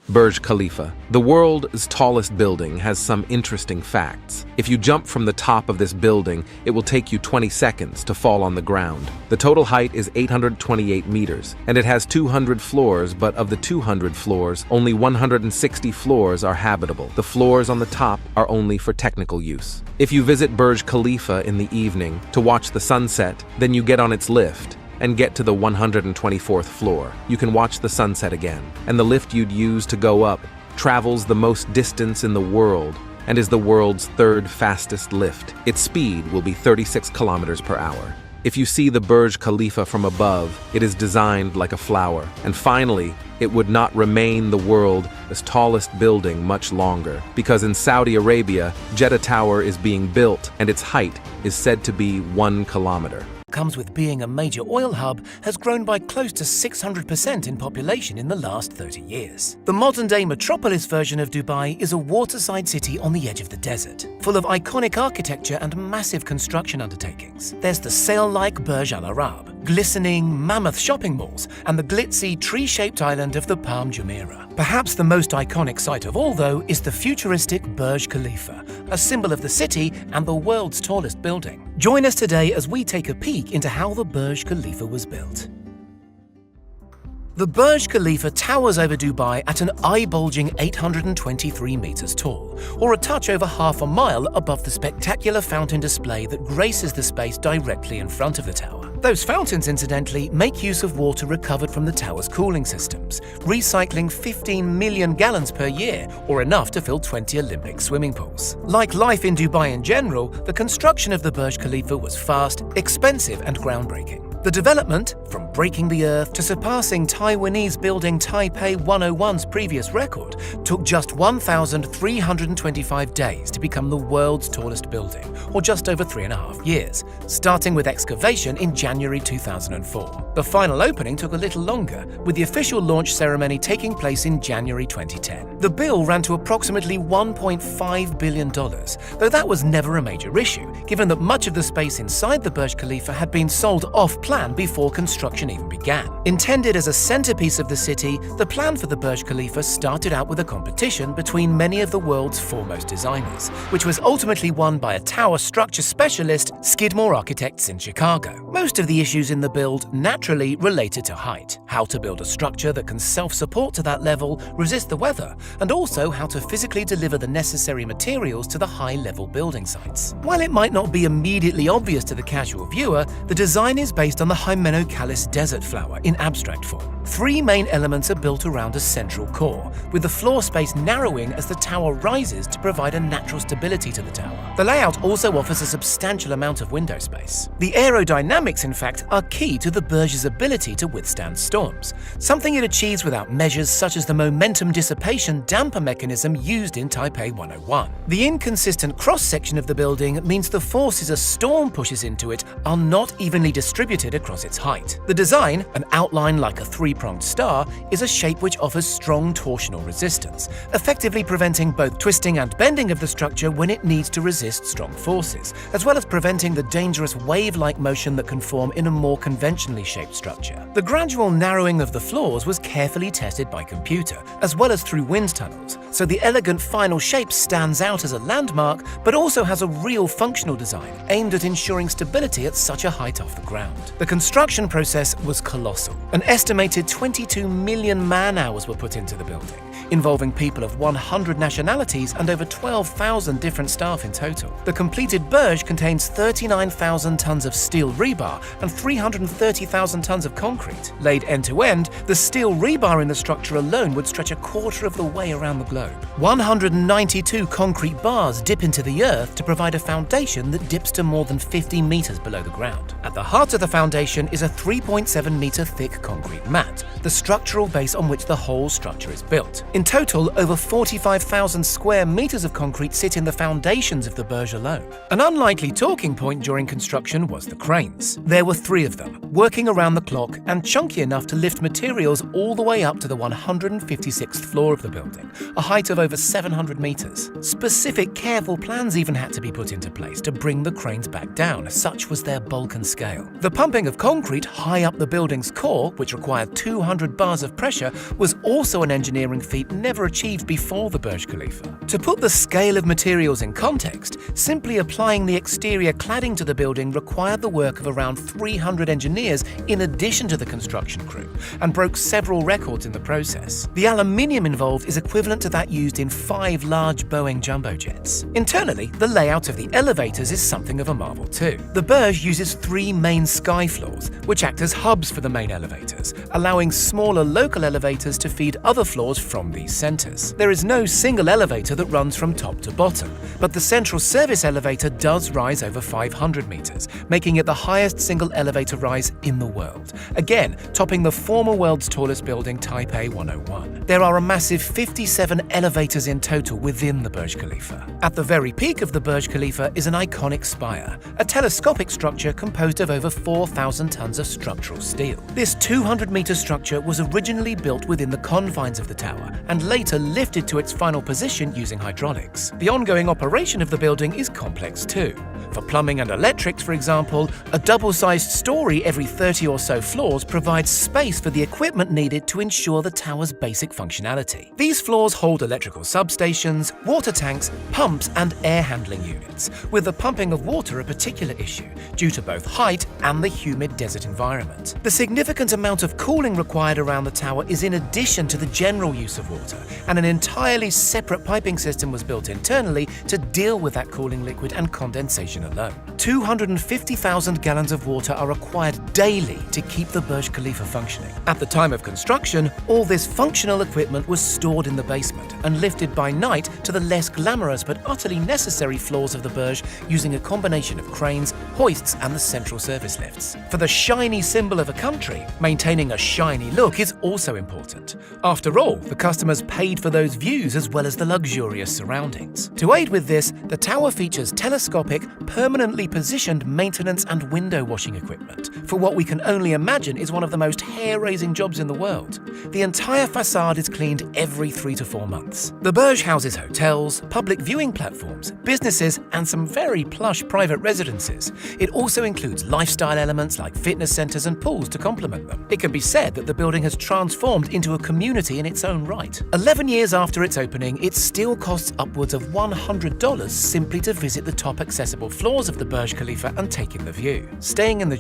Burj Khalifa. The world's tallest building has some interesting facts. If you jump from the top of this building, it will take you 20 seconds to fall on the ground. The total height is 828 meters, and it has 200 floors, but of the 200 floors, only 160 floors are habitable. The floors on the top are only for technical use. If you visit Burj Khalifa in the evening to watch the sunset, then you get on its lift and get to the 124th floor. You can watch the sunset again, and the lift you'd use to go up travels the most distance in the world and is the world's third fastest lift. Its speed will be 36 kilometers per hour. If you see the Burj Khalifa from above, it is designed like a flower. And finally, it would not remain the world's tallest building much longer, because in Saudi Arabia, Jeddah Tower is being built and its height is said to be 1 kilometer. Comes with being a major oil hub, has grown by close to 600% in population in the last 30 years. The modern-day metropolis version of Dubai is a waterside city on the edge of the desert, full of iconic architecture and massive construction undertakings. There's the sail-like Burj Al Arab, glistening mammoth shopping malls, and the glitzy tree-shaped island of the Palm Jumeirah. Perhaps the most iconic sight of all, though, is the futuristic Burj Khalifa, a symbol of the city and the world's tallest building. Join us today as we take a peek into how the Burj Khalifa was built. The Burj Khalifa towers over Dubai at an eye-bulging 823 meters tall, or a touch over half a mile above the spectacular fountain display that graces the space directly in front of the tower. Those fountains, incidentally, make use of water recovered from the tower's cooling systems, recycling 15 million gallons per year, or enough to fill 20 Olympic swimming pools. Like life in Dubai in general, the construction of the Burj Khalifa was fast, expensive, and groundbreaking. The development, from breaking the earth to surpassing Taiwanese building Taipei 101's previous record, took just 1,325 days to become the world's tallest building, or just over 3.5 years, starting with excavation in January 2004. The final opening took a little longer, with the official launch ceremony taking place in January 2010. The bill ran to approximately $1.5 billion, though that was never a major issue, given that much of the space inside the Burj Khalifa had been sold off-plan before construction even began. Intended as a centerpiece of the city, the plan for the Burj Khalifa started out with a competition between many of the world's foremost designers, which was ultimately won by a tower structure specialist, Skidmore Architects in Chicago. Most of the issues in the build naturally related to height, how to build a structure that can self-support to that level, resist the weather, and also how to physically deliver the necessary materials to the high-level building sites. While it might not be immediately obvious to the casual viewer, the design is based on the Hymenocallis desert flower in abstract form. 3 main elements are built around a central core, with the floor space narrowing as the tower rises to provide a natural stability to the tower. The layout also offers a substantial amount of window space. The aerodynamics, in fact, are key to the Burj's ability to withstand storms, something it achieves without measures such as the momentum dissipation damper mechanism used in Taipei 101. The inconsistent cross-section of the building means the forces a storm pushes into it are not evenly distributed across its height. The design, an outline like a 3-pronged star, is a shape which offers strong torsional resistance, effectively preventing both twisting and bending of the structure when it needs to resist strong forces, as well as preventing the dangerous wave-like motion that can form in a more conventionally shaped structure. The gradual narrowing of the floors was carefully tested by computer, as well as through wind tunnels, so the elegant final shape stands out as a landmark, but also has a real functional design aimed at ensuring stability at such a height off the ground. The construction process was colossal. An estimated 22 million man-hours were put into the building, involving people of 100 nationalities and over 12,000 different staff in total. The completed Burj contains 39,000 tons of steel rebar and 330,000 tons of concrete. Laid end-to-end, the steel rebar in the structure alone would stretch a quarter of the way around the globe. 192 concrete bars dip into the earth to provide a foundation that dips to more than 50 meters below the ground. At the heart of the foundation is a 3.7-meter thick concrete mat, the structural base on which the whole structure is built. In total, over 45,000 square meters of concrete sit in the foundations of the Burj alone. An unlikely talking point during construction was the cranes. There were 3 of them, working around the clock and chunky enough to lift materials all the way up to the 156th floor of the building, a height of over 700 meters. Specific, careful plans even had to be put into place to bring the cranes back down, such was their bulk and scale. The pumping of concrete high up the building's core, which required 200 bars of pressure, was also an engineering feat feat never achieved before the Burj Khalifa. To put the scale of materials in context, simply applying the exterior cladding to the building required the work of around 300 engineers in addition to the construction crew, and broke several records in the process. The aluminium involved is equivalent to that used in 5 large Boeing jumbo jets. Internally, the layout of the elevators is something of a marvel too. The Burj uses 3 main sky floors, which act as hubs for the main elevators, allowing smaller local elevators to feed other floors from these centers. There is no single elevator that runs from top to bottom, but the central service elevator does rise over 500 meters, making it the highest single elevator rise in the world, again topping the former world's tallest building, Taipei 101. There are a massive 57 elevators in total within the Burj Khalifa. At the very peak of the Burj Khalifa is an iconic spire, a telescopic structure composed of over 4,000 tons of structural steel. This 200-meter structure was originally built within the confines of the tower and later lifted to its final position using hydraulics. The ongoing operation of the building is complex too. For plumbing and electrics, for example, a double-sized story every 30 or so floors provides space for the equipment needed to ensure the tower's basic functionality. These floors hold electrical substations, water tanks, pumps, and air handling units, with the pumping of water a particular issue due to both height and the humid desert environment. The significant amount of cooling required around the tower is in addition to the general use of water, and an entirely separate piping system was built internally to deal with that cooling liquid and condensation alone. 250,000 gallons of water are required daily to keep the Burj Khalifa functioning. At the time of construction, all this functional equipment was stored in the basement and lifted by night to the less glamorous but utterly necessary floors of the Burj using a combination of cranes, hoists, and the central service lifts. For the shiny symbol of a country, maintaining a shiny look is also important. After all, the customers paid for those views as well as the luxurious surroundings. To aid with this, the tower features telescopic, permanently positioned maintenance and window washing equipment for what we can only imagine is one of the most hair-raising jobs in the world. The entire facade is cleaned every 3 to 4 months. The Burj houses hotels, public viewing platforms, businesses, and some very plush private residences. It also includes lifestyle elements like fitness centers and pools to complement them. It can be said that the building has transformed into a community in its own right. 11 years after its opening, it still costs upwards of $100 simply to visit the top accessible floors of the Burj Khalifa and take in the view. Staying in the